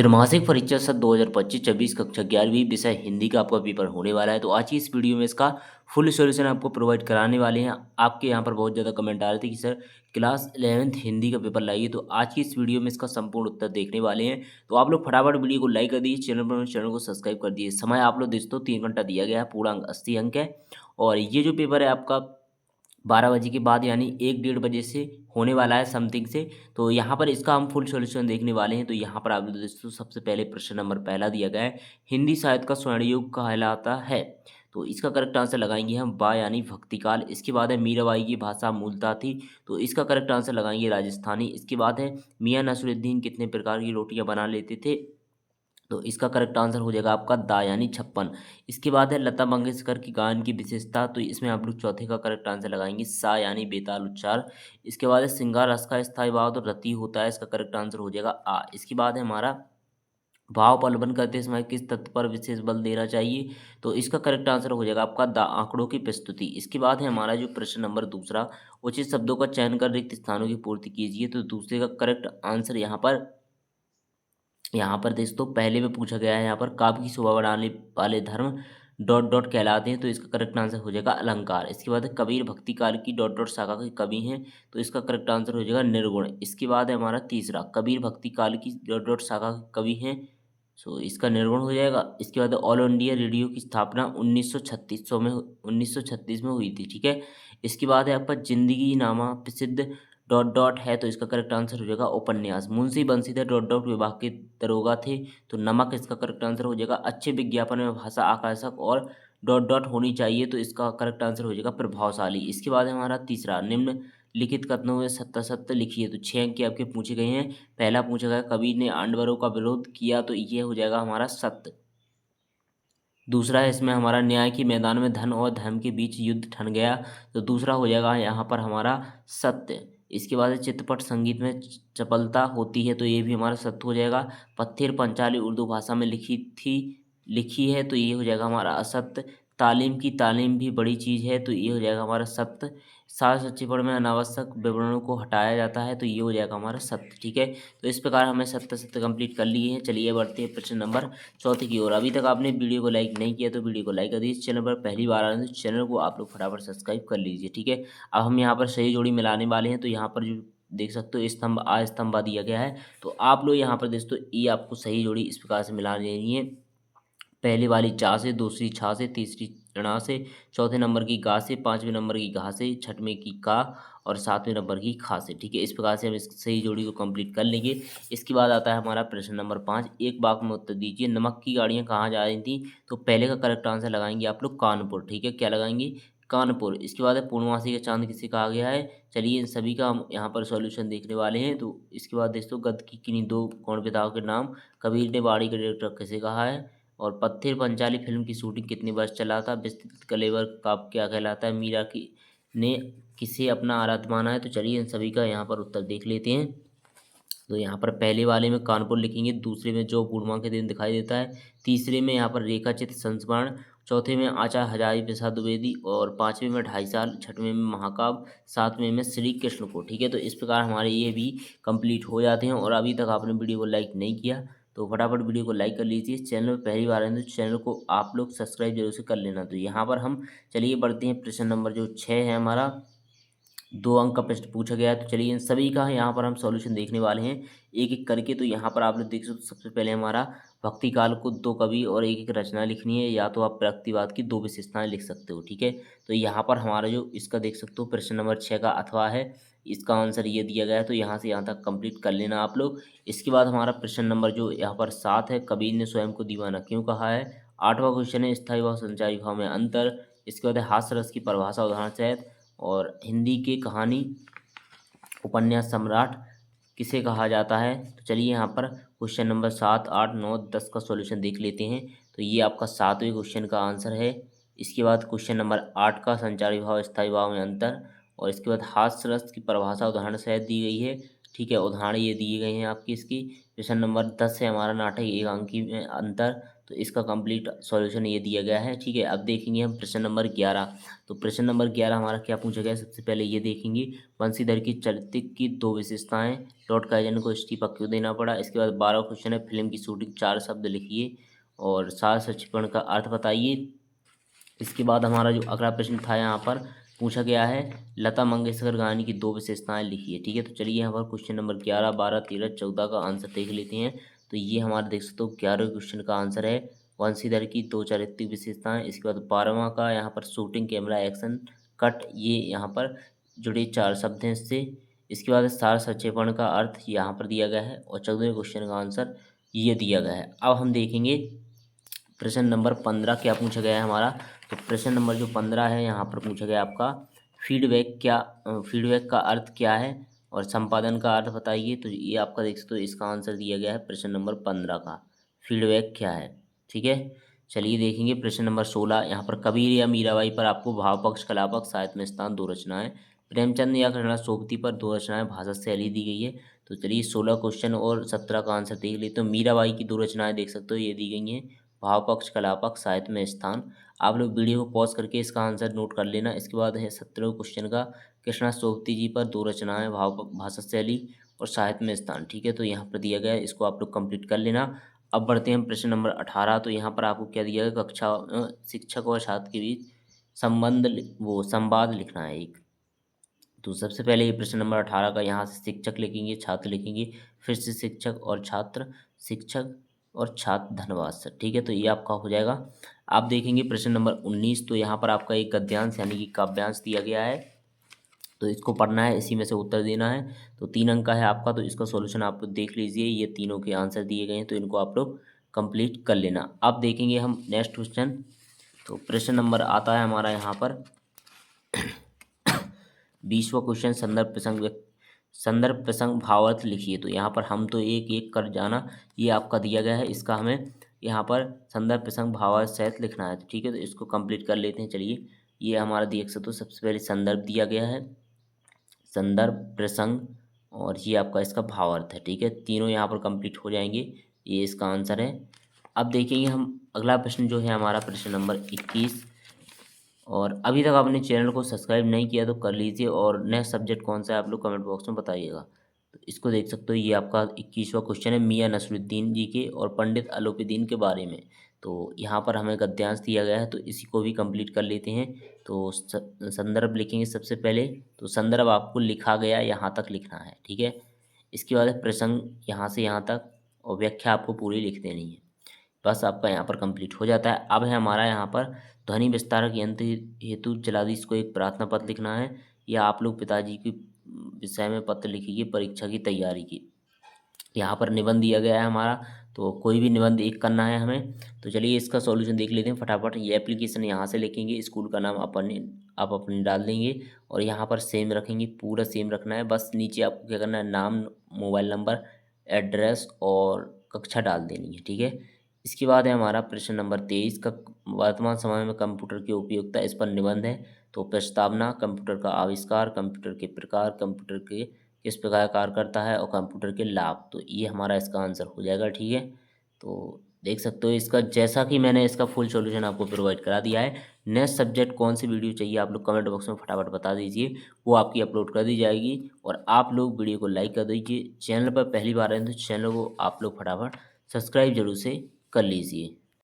त्रैमासिक परीक्षा सत्र 2025-26 कक्षा 11वीं विषय हिंदी का आपका पेपर होने वाला है। तो आज की इस वीडियो में इसका फुल सॉल्यूशन आपको प्रोवाइड कराने वाले हैं। आपके यहाँ पर बहुत ज़्यादा कमेंट आ रहे थे कि सर क्लास 11th हिंदी का पेपर लाइए, तो आज की इस वीडियो में इसका संपूर्ण उत्तर देखने वाले हैं। तो आप लोग फटाफट वीडियो को लाइक कर दीजिए, चैनल को सब्सक्राइब कर दीजिए। समय आप लोग दोस्तों 3 घंटा दिया गया है, पूरा अंक 80 अंक है। और ये जो पेपर है आपका 12 बजे के बाद यानी 1 डेढ़ बजे से होने वाला है समथिंग से। तो यहाँ पर इसका हम फुल सॉल्यूशन देखने वाले हैं। तो यहाँ पर आप दोस्तों सबसे पहले प्रश्न नंबर पहला दिया गया है, हिंदी साहित्य का स्वर्ण युग कहलाता है। तो इसका करेक्ट आंसर लगाएंगे हम बा यानी भक्तिकाल। इसके बाद है मीराबाई की भाषा मूलतः थी, तो इसका करेक्ट आंसर लगाएंगे राजस्थानी। इसके बाद है मियाँ नसरुद्दीन कितने प्रकार की रोटियां बना लेते थे, तो इसका करेक्ट आंसर हो जाएगा आपका दा यानी 56। इसके बाद है लता मंगेशकर की गायन की विशेषता, तो इसमें आप लोग चौथे का करेक्ट आंसर लगाएंगे सा यानी बेताल उच्चार। इसके बाद है श्रृंगार रस का स्थायी भाव तो रति होता है, इसका करेक्ट आंसर हो जाएगा आ। इसके बाद है हमारा भाव प्रबंधन करते समय किस तत्व पर विशेष बल देना चाहिए, तो इसका करेक्ट आंसर हो जाएगा आपका दा आंकड़ों की प्रस्तुति। इसके बाद है हमारा जो प्रश्न नंबर दूसरा, उचित शब्दों का चयन कर रिक्त स्थानों की पूर्ति कीजिए। तो दूसरे का करेक्ट आंसर यहाँ पर दोस्तों पहले में पूछा गया है, यहाँ पर काव्य की शोभा बढ़ाने वाले धर्म डॉट डॉट कहलाते हैं, तो इसका करेक्ट आंसर हो जाएगा अलंकार। इसके बाद है कबीर भक्ति काल की डॉट डॉट शाखा के कवि हैं, तो इसका करेक्ट आंसर हो जाएगा निर्गुण। इसके बाद है हमारा तीसरा, कबीर भक्ति काल की डॉट डॉट शाखा के कवि हैं, सो इसका निर्गुण हो जाएगा। इसके बाद ऑल इंडिया रेडियो की स्थापना 1936 में हुई थी, ठीक है। इसके बाद है आपका जिंदगी नामा प्रसिद्ध डॉट डॉट है, तो इसका करेक्ट आंसर हो जाएगा उपन्यास। मुंशी बंसीधर डॉट डॉट विभाग के दरोगा थे, तो नमक इसका करेक्ट आंसर हो जाएगा। अच्छे विज्ञापन में भाषा आकर्षक और डॉट डॉट होनी चाहिए, तो इसका करेक्ट आंसर हो जाएगा प्रभावशाली। इसके बाद है हमारा तीसरा, निम्न लिखित कथनों में सत्य सत्य लिखिए, तो 6 अंक के आपके पूछे गए हैं। पहला पूछा गया कबीर ने आंडवरों का विरोध किया, तो ये हो जाएगा हमारा सत्य। दूसरा है इसमें हमारा न्याय के मैदान में धन और धर्म के बीच युद्ध ठन गया, तो दूसरा हो जाएगा यहाँ पर हमारा सत्य। इसके बाद है चित्रपट संगीत में चपलता होती है, तो ये भी हमारा सत्य हो जाएगा। पत्थर पंचाली उर्दू भाषा में लिखी है, तो ये हो जाएगा हमारा असत्य। तालीम की तालीम भी बड़ी चीज़ है, तो ये हो जाएगा हमारा सत्य। सार सच्चीपण में अनावश्यक विवरणों को हटाया जाता है, तो ये हो जाएगा हमारा सत्य, ठीक है। तो इस प्रकार हमें सत्य सत्य कंप्लीट कर लिए हैं। चलिए बढ़ते हैं प्रश्न नंबर चौथे की ओर। अभी तक आपने वीडियो को लाइक नहीं किया तो वीडियो को लाइक कर दीजिए। चैनल पर पहली बार आए तो चैनल को आप लोग फटाफट सब्सक्राइब कर लीजिए, ठीक है। अब हम यहाँ पर सही जोड़ी मिलाने वाले हैं, तो यहाँ पर जो देख सकते हो स्तंभ आ स्तंभ बा दिया गया है, तो आप लोग यहाँ पर दोस्तों ये आपको सही जोड़ी इस प्रकार से मिला लेनी है। पहले वाली चा से, दूसरी छा से, तीसरी णा से, चौथे नंबर की गा से, पांचवें नंबर की घा से, छठवें की का और सातवें नंबर की खा से, ठीक है। इस प्रकार से हम इस सही जोड़ी को कंप्लीट कर लेंगे। इसके बाद आता है हमारा प्रश्न नंबर 5, एक वाक्य में उत्तर दीजिए। नमक की गाड़ियाँ कहाँ जा रही थी, तो पहले का करेक्ट आंसर लगाएंगे आप लोग कानपुर, ठीक है। क्या लगाएंगे, कानपुर। इसके बाद है पूर्णमासी का चांद किसे कहा गया है, चलिए इन सभी का हम यहाँ पर सॉल्यूशन देखने वाले हैं। तो इसके बाद दोस्तों गद्य की किन्हीं दो गौण पिताओं के नाम, कबीर ने बाड़ी का डायरेक्टर किसे कहा है, और पत्थर पंचाली फिल्म की शूटिंग कितने वर्ष चला था, विस्तृत कलेवर काव्य क्या कहलाता है, मीरा की ने किसे अपना आराध्य माना है। तो चलिए इन सभी का यहाँ पर उत्तर देख लेते हैं। तो यहाँ पर पहले वाले में कानपुर लिखेंगे, दूसरे में जो पूर्णिमा के दिन दिखाई देता है, तीसरे में यहाँ पर रेखाचित्र संस्मरण, चौथे में आचार्य हजारी प्रसाद द्विवेदी और पांचवें में 2.5 साल, छठवें में महाकाव्य, सातवें में श्री कृष्ण को, ठीक है। तो इस प्रकार हमारे ये भी कंप्लीट हो जाते हैं। और अभी तक आपने वीडियो को लाइक नहीं किया तो फटाफट वीडियो को लाइक कर लीजिए। चैनल पर पहली बार आए तो चैनल को आप लोग सब्सक्राइब जरूर से कर लेना। तो यहाँ पर हम चलिए बढ़ते हैं प्रश्न नंबर जो 6 है हमारा, 2 अंक का प्रश्न पूछा गया है। तो चलिए इन सभी का यहाँ पर हम सॉल्यूशन देखने वाले हैं एक एक करके। तो यहाँ पर आप लोग देख सकते हो, सबसे पहले हमारा भक्ति काल को 2 कवि और एक एक रचना लिखनी है, या तो आप प्रगतिवाद की 2 विशेषताएं लिख सकते हो, ठीक है। तो यहाँ पर हमारा जो इसका देख सकते हो प्रश्न नंबर 6 का अथवा है, इसका आंसर ये दिया गया है, तो यहाँ से यहाँ तक कंप्लीट कर लेना आप लोग। इसके बाद हमारा प्रश्न नंबर जो यहाँ पर 7 है, कबीर ने स्वयं को दीवाना क्यों कहा है। 8वां क्वेश्चन है स्थायी भाव संचारी भाव में अंतर। इसके बाद है हास्य रस की परिभाषा उदाहरण सहित, और हिंदी के कहानी उपन्यास सम्राट किसे कहा जाता है। तो चलिए यहाँ पर क्वेश्चन नंबर 7, 8, 9, 10 का सॉल्यूशन देख लेते हैं। तो ये आपका 7वें क्वेश्चन का आंसर है। इसके बाद क्वेश्चन नंबर 8 का संचारी भाव स्थायी भाव में अंतर, और इसके बाद हास्य रस की परिभाषा उदाहरण सहित दी गई है, ठीक है। उदाहरण ये दिए गए हैं आपकी। इसकी क्वेश्चन नंबर 10 है हमारा नाटक एकांकी में अंतर। तो इसका कंप्लीट सॉल्यूशन ये दिया गया है। ठीक है, अब देखेंगे हम प्रश्न नंबर 11। तो प्रश्न नंबर 11 हमारा क्या पूछा गया है, सबसे पहले ये देखेंगे बंशीधर की चरित्र की 2 विशेषताएं, लॉर्ड काइजन को इस्तीफा क्यों देना पड़ा। इसके बाद 12 क्वेश्चन है, फिल्म की शूटिंग 4 शब्द लिखिए और सार संक्षेपण का अर्थ बताइए। इसके बाद हमारा जो अगला प्रश्न था यहाँ पर पूछा गया है लता मंगेशकर गाने की 2 विशेषताएं लिखिए। ठीक है, तो चलिए यहाँ पर क्वेश्चन नंबर 11, 12, 13, 14 का आंसर देख लेते हैं। तो ये हमारा देख सकते हो 11 क्वेश्चन का आंसर है वंशीधर की 2 चारित्रिक विशेषताएं। इसके बाद 12वां का यहाँ पर शूटिंग, कैमरा, एक्शन, कट, ये यहाँ पर जुड़े 4 शब्द हैं इससे। इसके बाद सार संक्षेपण का अर्थ यहाँ पर दिया गया है और 14वें क्वेश्चन का आंसर ये दिया गया है। अब हम देखेंगे प्रश्न नंबर 15 क्या पूछा गया है हमारा। तो प्रश्न नंबर जो 15 है यहाँ पर पूछा गया आपका फीडबैक का अर्थ क्या है और संपादन का अर्थ बताइए। तो ये आपका देख सकते हो इसका आंसर दिया गया है प्रश्न नंबर 15 का, फीडबैक क्या है। ठीक है, चलिए देखेंगे प्रश्न नंबर 16। यहाँ पर कबीर या मीराबाई पर आपको भाव पक्ष, कला पक्ष, साहित्य में स्थान 2 रचनाएं, प्रेमचंद या कृष्णा सोबती पर 2 रचनाएं, भाषा शैली दी गई है। तो चलिए 16 क्वेश्चन और 17 का आंसर देख लेते हो। मीराबाई की 2 रचनाएं देख सकते हो ये दी गई हैं, भाव पक्ष, कला पक्ष, साहित्य में स्थान। आप लोग वीडियो को पॉज करके इसका आंसर नोट कर लेना। इसके बाद है 17वें क्वेश्चन का कृष्णा सोबती जी पर 2 रचनाएं, भाव, भाषा शैली और साहित्य में स्थान। ठीक है, तो यहाँ पर दिया गया है, इसको आप लोग कंप्लीट कर लेना। अब बढ़ते हैं हम प्रश्न नंबर 18। तो यहाँ पर आपको क्या दिया है, शिक्षक और छात्र के बीच संवाद लिखना है एक। तो सबसे पहले ये प्रश्न नंबर 18 का यहाँ से शिक्षक लिखेंगे, छात्र लिखेंगे, फिर से शिक्षक और छात्र, शिक्षक और छात्र, धन्यवाद सर। ठीक है, तो ये आपका हो जाएगा। आप देखेंगे प्रश्न नंबर 19। तो यहाँ पर आपका एक गद्यांश यानी कि काव्यांश दिया गया है, तो इसको पढ़ना है, इसी में से उत्तर देना है। तो 3 अंक का है आपका, तो इसका सॉल्यूशन आप लोग देख लीजिए, ये तीनों के आंसर दिए गए हैं, तो इनको आप लोग कंप्लीट कर लेना। अब देखेंगे हम नेक्स्ट क्वेश्चन। तो प्रश्न नंबर आता है हमारा यहाँ पर 20वां क्वेश्चन, संदर्भ प्रसंग भावार्थ लिखिए। तो यहाँ पर हम तो एक एक कर जाना, ये आपका दिया गया है, इसका हमें यहाँ पर संदर्भ प्रसंग भावार्थ सहित लिखना है। ठीक है, तो इसको कंप्लीट कर लेते हैं। चलिए, ये हमारा देख सकते हो सबसे पहले संदर्भ दिया गया है, संदर्भ, प्रसंग और ये आपका इसका भावार्थ है। ठीक है, तीनों यहाँ पर कंप्लीट हो जाएंगे, ये इसका आंसर है। अब देखेंगे हम अगला प्रश्न जो है हमारा प्रश्न नंबर 21। और अभी तक आपने चैनल को सब्सक्राइब नहीं किया तो कर लीजिए, और नेक्स्ट सब्जेक्ट कौन सा है आप लोग कमेंट बॉक्स में बताइएगा। तो इसको देख सकते हो, ये आपका 21वां क्वेश्चन है मियां नसरुद्दीन जी के और पंडित अलोपीदीन के बारे में। तो यहाँ पर हमें गद्यांश दिया गया है, तो इसी को भी कंप्लीट कर लेते हैं। तो संदर्भ लिखेंगे सबसे पहले। तो संदर्भ आपको लिखा गया यहाँ तक लिखना है। ठीक है, इसके बाद है प्रसंग यहाँ से यहाँ तक, और व्याख्या आपको पूरी लिख देनी है, बस आपका यहाँ पर कंप्लीट हो जाता है। अब है हमारा यहाँ पर ध्वनि विस्तारक यंत्र हेतु जलाधीश को एक प्रार्थना पत्र लिखना है, या आप लोग पिताजी के विषय में पत्र लिखिए परीक्षा की तैयारी की। यहाँ पर निबंध दिया गया है हमारा, तो कोई भी निबंध एक करना है हमें। तो चलिए इसका सॉल्यूशन देख लेते हैं फटाफट। ये एप्लीकेशन यहाँ से लिखेंगे, स्कूल का नाम आप अपने डाल देंगे और यहाँ पर सेम रखेंगे, पूरा सेम रखना है। बस नीचे आपको क्या करना है, नाम, मोबाइल नंबर, एड्रेस और कक्षा डाल देनी है। ठीक है, इसके बाद है हमारा प्रश्न नंबर 23 का वर्तमान समय में कंप्यूटर की उपयोगिता, इस पर निबंध है। तो प्रस्तावना, कंप्यूटर का आविष्कार, कंप्यूटर के प्रकार, कंप्यूटर के किस प्रकार कार्य करता है और कंप्यूटर के लाभ, तो ये हमारा इसका आंसर हो जाएगा। ठीक है, तो देख सकते हो इसका, जैसा कि मैंने इसका फुल सॉल्यूशन आपको प्रोवाइड करा दिया है। नेक्स्ट सब्जेक्ट कौन सी वीडियो चाहिए आप लोग कमेंट बॉक्स में फटाफट बता दीजिए, वो आपकी अपलोड कर दी जाएगी। और आप लोग वीडियो को लाइक कर दीजिए, चैनल पर पहली बार आए तो चैनल को आप लोग फटाफट सब्सक्राइब जरूर से कर लीजिए।